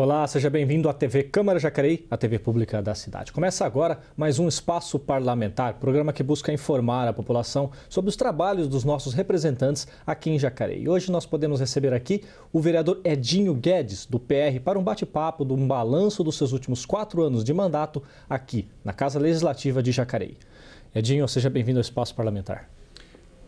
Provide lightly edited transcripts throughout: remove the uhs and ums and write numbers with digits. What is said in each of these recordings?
Olá, seja bem-vindo à TV Câmara Jacareí, a TV pública da cidade. Começa agora mais um Espaço Parlamentar, programa que busca informar a população sobre os trabalhos dos nossos representantes aqui em Jacareí. Hoje nós podemos receber aqui o vereador Edinho Guedes, do PR, para um bate-papo de um balanço dos seus últimos 4 anos de mandato aqui na Casa Legislativa de Jacareí. Edinho, seja bem-vindo ao Espaço Parlamentar.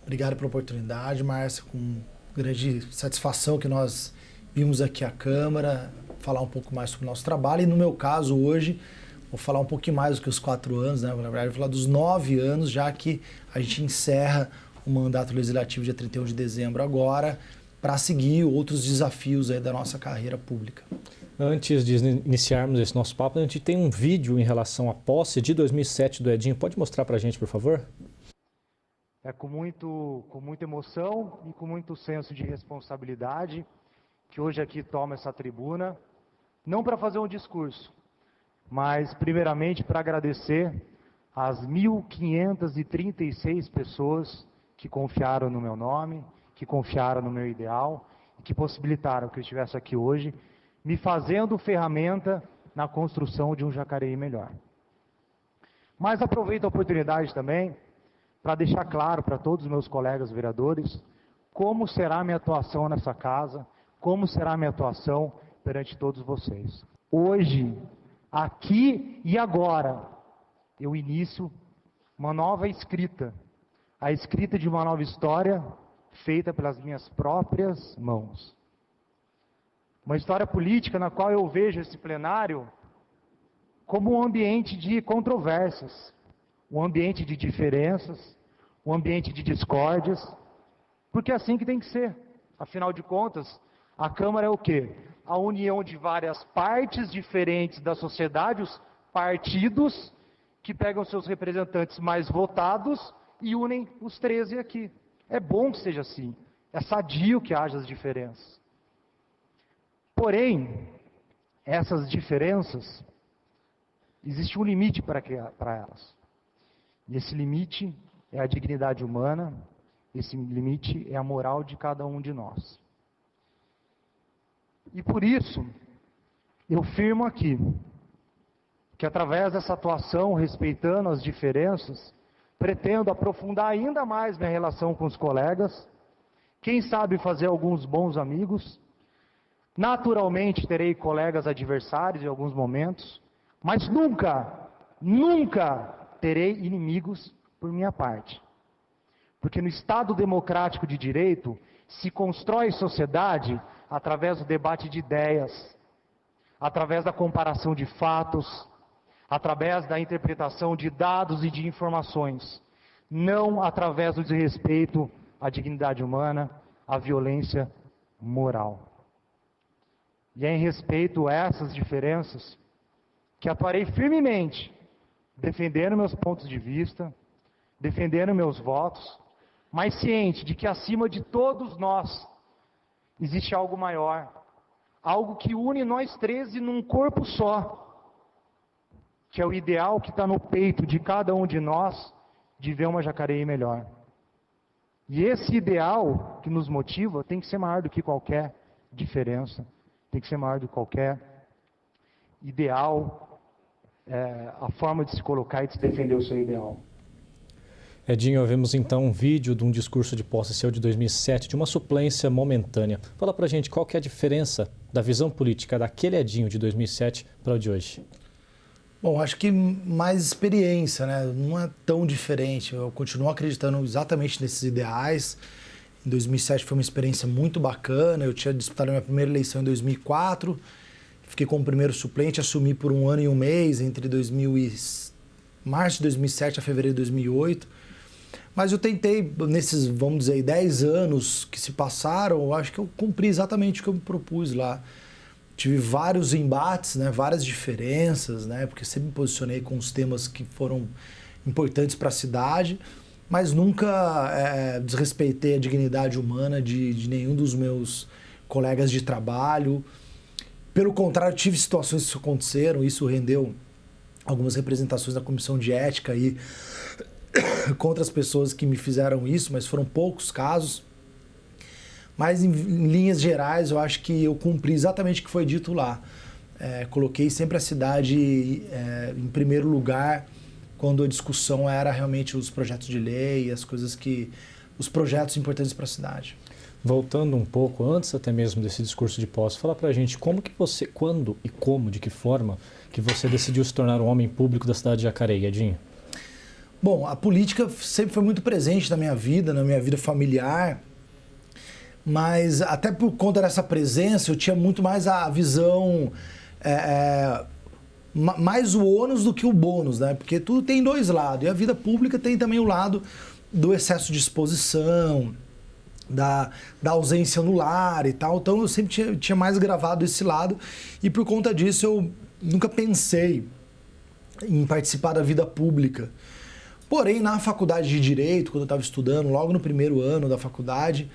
Obrigado pela oportunidade, Márcia, com grande satisfação que nós vimos aqui a Câmara, falar um pouco mais sobre o nosso trabalho e, no meu caso, hoje, vou falar um pouquinho mais do que os 4 anos, né? Na verdade, vou falar dos 9 anos, já que a gente encerra o mandato legislativo dia 31 de dezembro agora, para seguir outros desafios aí da nossa carreira pública. Antes de iniciarmos esse nosso papo, a gente tem um vídeo em relação à posse de 2007 do Edinho. Pode mostrar para a gente, por favor? É com muita emoção e com muito senso de responsabilidade que hoje aqui tomo essa tribuna, não para fazer um discurso, mas primeiramente para agradecer às 1.536 pessoas que confiaram no meu nome, que confiaram no meu ideal e que possibilitaram que eu estivesse aqui hoje, me fazendo ferramenta na construção de um Jacareí melhor. Mas aproveito a oportunidade também para deixar claro para todos os meus colegas vereadores como será a minha atuação nessa casa, como será a minha atuação perante todos vocês. Hoje, aqui e agora, eu inicio uma nova escrita, a escrita de uma nova história feita pelas minhas próprias mãos. Uma história política na qual eu vejo esse plenário como um ambiente de controvérsias, um ambiente de diferenças, um ambiente de discórdias, porque é assim que tem que ser. Afinal de contas, a Câmara é o quê? A união de várias partes diferentes da sociedade, os partidos, que pegam seus representantes mais votados e unem os 13 aqui. É bom que seja assim. É sadio que haja as diferenças. Porém, essas diferenças, existe um limite para elas. E esse limite é a dignidade humana, esse limite é a moral de cada um de nós. E por isso, eu firmo aqui, que através dessa atuação, respeitando as diferenças, pretendo aprofundar ainda mais minha relação com os colegas, quem sabe fazer alguns bons amigos. Naturalmente terei colegas adversários em alguns momentos, mas nunca terei inimigos por minha parte. Porque no Estado democrático de direito se constrói sociedade através do debate de ideias, através da comparação de fatos, através da interpretação de dados e de informações, não através do desrespeito à dignidade humana, à violência moral. E é em respeito a essas diferenças que atuarei firmemente, defendendo meus pontos de vista, defendendo meus votos, mas ciente de que acima de todos nós existe algo maior, algo que une nós 13 num corpo só, que é o ideal que está no peito de cada um de nós de ver uma Jacareí melhor. E esse ideal que nos motiva tem que ser maior do que qualquer diferença, tem que ser maior do que qualquer ideal, a forma de se colocar e de se defender o seu ideal. Edinho, vemos então um vídeo de um discurso de posse seu de 2007, de uma suplência momentânea. Fala pra gente qual que é a diferença da visão política daquele Edinho de 2007 para o de hoje. Bom, acho que mais experiência, né? Não é tão diferente. Eu continuo acreditando exatamente nesses ideais. Em 2007 foi uma experiência muito bacana. Eu tinha disputado a minha primeira eleição em 2004. Fiquei como primeiro suplente, assumi por 1 ano e 1 mês, entre março de 2007 a fevereiro de 2008. Mas eu tentei, nesses, vamos dizer, 10 anos que se passaram, eu acho que eu cumpri exatamente o que eu me propus lá. Tive vários embates, né, várias diferenças, né, porque sempre me posicionei com os temas que foram importantes para a cidade, mas nunca desrespeitei a dignidade humana de nenhum dos meus colegas de trabalho. Pelo contrário, tive situações que aconteceram, isso rendeu algumas representações da Comissão de Ética aí contra as pessoas que me fizeram isso, mas foram poucos casos. Mas em linhas gerais, eu acho que eu cumpri exatamente o que foi dito lá. coloquei sempre a cidade em primeiro lugar quando a discussão era realmente os projetos de lei, os projetos importantes para a cidade. Voltando um pouco, antes até mesmo desse discurso de posse, fala pra gente quando e como, de que forma que você decidiu se tornar um homem público da cidade de Jacareí, Edinho? Bom, a política sempre foi muito presente na minha vida familiar, mas até por conta dessa presença eu tinha muito mais a visão, mais o ônus do que o bônus, né? Porque tudo tem dois lados, e a vida pública tem também o lado do excesso de exposição, da ausência no lar e tal, então eu sempre tinha mais gravado esse lado, e por conta disso eu nunca pensei em participar da vida pública. Porém, na faculdade de Direito, quando eu estava estudando, logo no primeiro ano da faculdade,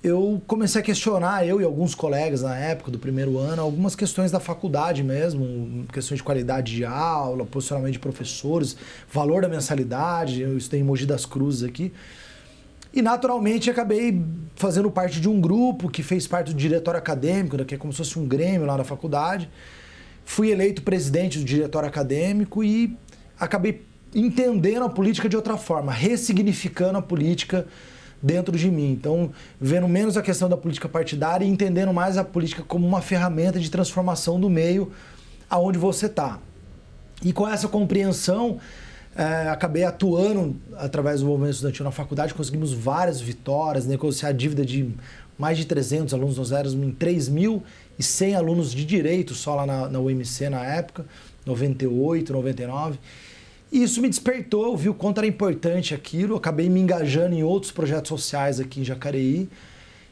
eu comecei a questionar, eu e alguns colegas na época do primeiro ano, algumas questões da faculdade mesmo, questões de qualidade de aula, posicionamento de professores, valor da mensalidade, eu estudei em Mogi das Cruzes aqui. E naturalmente acabei fazendo parte de um grupo que fez parte do diretório acadêmico, que é como se fosse um grêmio lá na faculdade. Fui eleito presidente do diretório acadêmico e acabei entendendo a política de outra forma, ressignificando a política dentro de mim. Então, vendo menos a questão da política partidária e entendendo mais a política como uma ferramenta de transformação do meio aonde você está. E com essa compreensão, acabei atuando através do movimento estudantil na faculdade, conseguimos várias vitórias, negociar dívida de mais de 300 alunos, nós éramos em 3.100 alunos de direito só lá na UMC na época, 98, 99. E isso me despertou, eu vi o quanto era importante aquilo, acabei me engajando em outros projetos sociais aqui em Jacareí.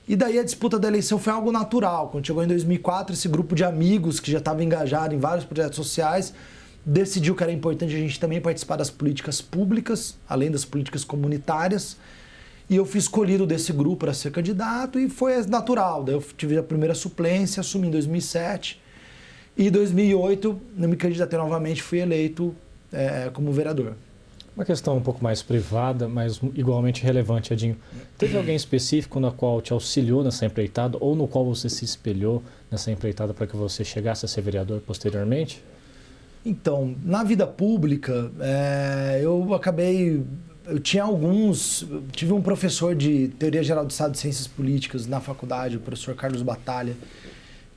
E daí a disputa da eleição foi algo natural. Quando chegou em 2004, esse grupo de amigos que já estava engajado em vários projetos sociais decidiu que era importante a gente também participar das políticas públicas, além das políticas comunitárias. E eu fui escolhido desse grupo para ser candidato e foi natural. Daí eu tive a primeira suplência, assumi em 2007. E em 2008, não me candidatei novamente, fui eleito como vereador. Uma questão um pouco mais privada, mas igualmente relevante, Edinho. Teve alguém específico na qual te auxiliou nessa empreitada ou no qual você se espelhou nessa empreitada para que você chegasse a ser vereador posteriormente? Então, na vida pública, tive um professor de Teoria Geral do Estado de Ciências Políticas na faculdade, o professor Carlos Batalha,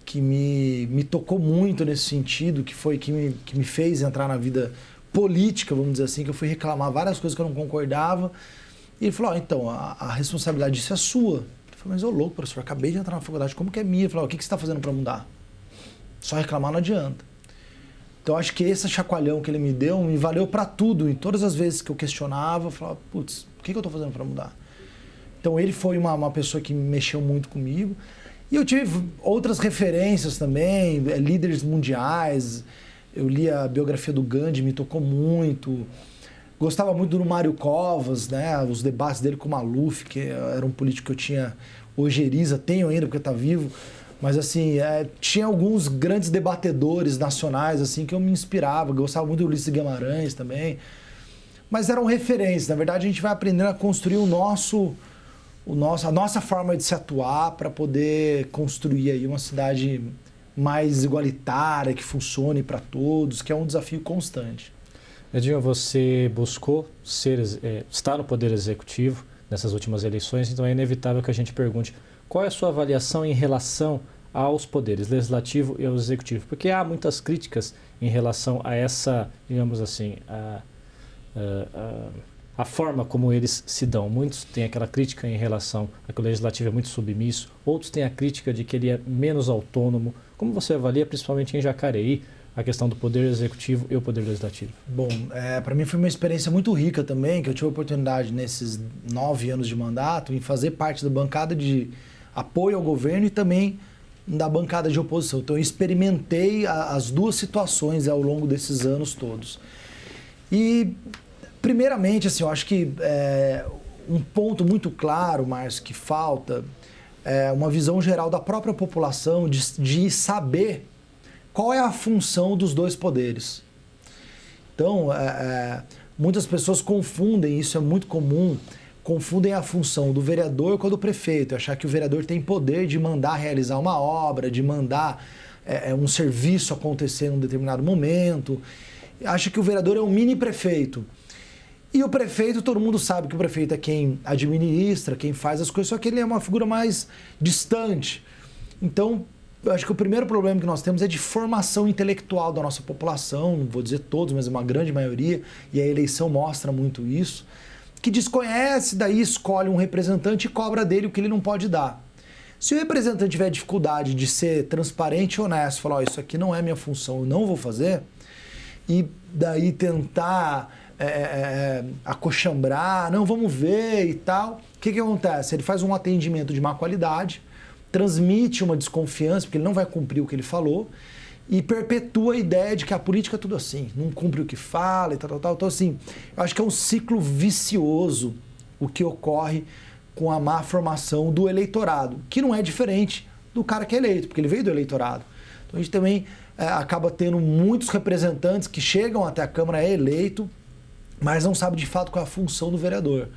que me tocou muito nesse sentido, que me fez entrar na vida política, vamos dizer assim, que eu fui reclamar várias coisas que eu não concordava. E ele falou, então, a responsabilidade disso é sua. Eu falei, mas ô louco, professor, acabei de entrar na faculdade, como que é minha? Ele falou, o que você está fazendo para mudar? Só reclamar não adianta. Então, acho que esse chacoalhão que ele me deu me valeu para tudo. E todas as vezes que eu questionava, eu falava, putz, o que eu estou fazendo para mudar? Então, ele foi uma pessoa que mexeu muito comigo. E eu tive outras referências também, líderes mundiais. Eu li a biografia do Gandhi, me tocou muito. Gostava muito do Mário Covas, né? Os debates dele com o Maluf, que era um político que eu tinha ojeriza, tenho ainda porque está vivo. Mas assim, tinha alguns grandes debatedores nacionais assim que eu me inspirava. Gostava muito do Ulisses Guimarães também. Mas eram referências. Na verdade, a gente vai aprendendo a construir a nossa forma de se atuar para poder construir aí uma cidade mais igualitária, que funcione para todos, que é um desafio constante. Edinho, você buscou estar no Poder Executivo nessas últimas eleições, então é inevitável que a gente pergunte qual é a sua avaliação em relação aos poderes legislativo e ao executivo, porque há muitas críticas em relação a essa, digamos assim, a forma como eles se dão. Muitos têm aquela crítica em relação a que o legislativo é muito submisso, outros têm a crítica de que ele é menos autônomo. Como você avalia, principalmente em Jacareí, a questão do poder executivo e o poder legislativo? Bom, para mim foi uma experiência muito rica também, que eu tive a oportunidade nesses 9 anos de mandato em fazer parte da bancada de apoio ao governo e também da bancada de oposição. Então eu experimentei as duas situações ao longo desses anos todos. E primeiramente, assim, eu acho que um ponto muito claro, Márcio, que falta é uma visão geral da própria população de saber qual é a função dos dois poderes. Então, muitas pessoas confundem, isso é muito comum, confundem a função do vereador com a do prefeito, achar que o vereador tem poder de mandar realizar uma obra, de mandar um serviço acontecer em um determinado momento. Acha que o vereador é um mini prefeito. E o prefeito, todo mundo sabe que o prefeito é quem administra, quem faz as coisas, só que ele é uma figura mais distante. Então, eu acho que o primeiro problema que nós temos é de formação intelectual da nossa população, não vou dizer todos, mas uma grande maioria, e a eleição mostra muito isso, que desconhece, daí escolhe um representante e cobra dele o que ele não pode dar. Se o representante tiver dificuldade de ser transparente e honesto, falar, isso aqui não é minha função, eu não vou fazer, e daí tentar acochambrar, não, vamos ver e tal, o que acontece? Ele faz um atendimento de má qualidade, transmite uma desconfiança, porque ele não vai cumprir o que ele falou, e perpetua a ideia de que a política é tudo assim, não cumpre o que fala e tal. Então, assim, eu acho que é um ciclo vicioso o que ocorre com a má formação do eleitorado, que não é diferente do cara que é eleito, porque ele veio do eleitorado. Então, a gente também acaba tendo muitos representantes que chegam até a Câmara, é eleito, mas não sabe de fato qual é a função do vereador.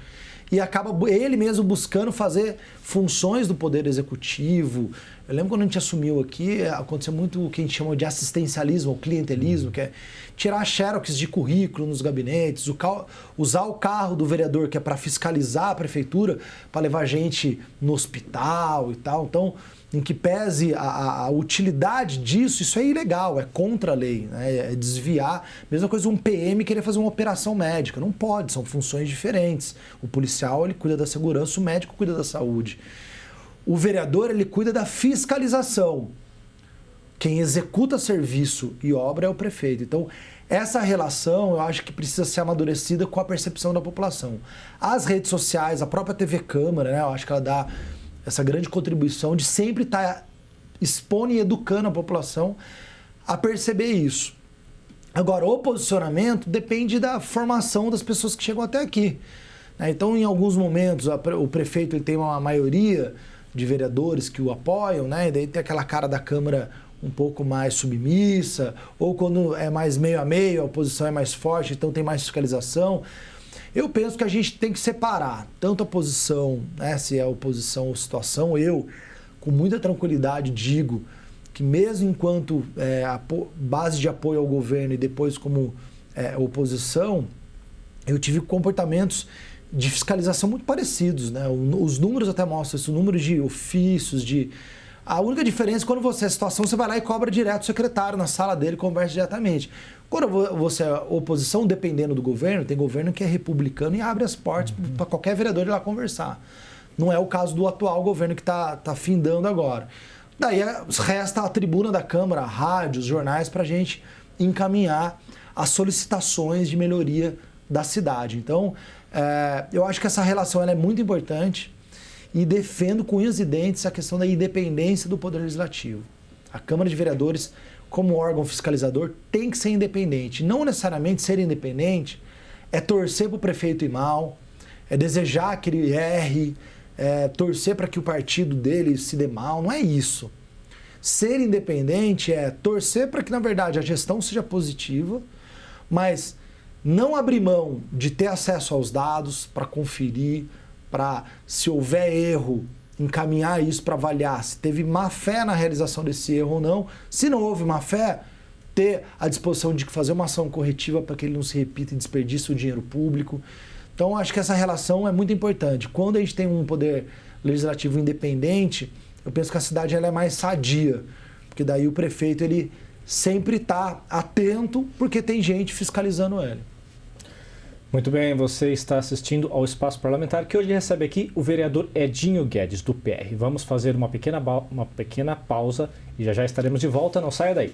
E acaba ele mesmo buscando fazer funções do Poder Executivo. Eu lembro quando a gente assumiu aqui, aconteceu muito o que a gente chama de assistencialismo ou clientelismo, que é tirar xerox de currículo nos gabinetes, usar o carro do vereador, que é para fiscalizar a prefeitura, para levar gente no hospital e tal. Então, em que pese a utilidade disso, isso é ilegal, é contra a lei, né? É desviar. Mesma coisa um PM querer fazer uma operação médica, não pode, são funções diferentes. O policial, ele cuida da segurança, o médico cuida da saúde. O vereador, ele cuida da fiscalização. Quem executa serviço e obra é o prefeito. Então, essa relação eu acho que precisa ser amadurecida com a percepção da população. As redes sociais, a própria TV Câmara, né? Eu acho que ela dá essa grande contribuição de sempre estar expondo e educando a população a perceber isso. Agora, o posicionamento depende da formação das pessoas que chegam até aqui. Então, em alguns momentos, o prefeito ele tem uma maioria de vereadores que o apoiam, né? E daí tem aquela cara da Câmara um pouco mais submissa, ou quando é mais meio a meio, a oposição é mais forte, então tem mais fiscalização. Eu penso que a gente tem que separar tanto a posição, né, se é oposição ou situação. Eu, com muita tranquilidade, digo que mesmo enquanto base de apoio ao governo e depois como oposição, eu tive comportamentos de fiscalização muito parecidos, né? Os números até mostram isso, o número de ofícios, A única diferença é quando você é situação, você vai lá e cobra direto o secretário na sala dele, conversa diretamente. Quando você é oposição, dependendo do governo, tem governo que é republicano e abre as portas para qualquer vereador ir lá conversar. Não é o caso do atual governo que está findando agora. Daí resta a tribuna da Câmara, rádios, jornais, para a gente encaminhar as solicitações de melhoria da cidade. Então, eu acho que essa relação ela é muito importante e defendo com unhas e dentes a questão da independência do Poder Legislativo. A Câmara de Vereadores, como órgão fiscalizador, tem que ser independente. Não necessariamente ser independente é torcer para o prefeito ir mal, é desejar que ele erre, torcer para que o partido dele se dê mal. Não é isso. Ser independente é torcer para que, na verdade, a gestão seja positiva, mas não abrir mão de ter acesso aos dados para conferir, para, se houver erro, encaminhar isso para avaliar se teve má fé na realização desse erro ou não. Se não houve má fé, ter a disposição de fazer uma ação corretiva para que ele não se repita e desperdice o dinheiro público. Então, acho que essa relação é muito importante. Quando a gente tem um poder legislativo independente, eu penso que a cidade ela é mais sadia, porque daí o prefeito ele sempre está atento, porque tem gente fiscalizando ele. Muito bem, você está assistindo ao Espaço Parlamentar, que hoje recebe aqui o vereador Edinho Guedes, do PR. Vamos fazer uma pequena pausa e já estaremos de volta, não saia daí.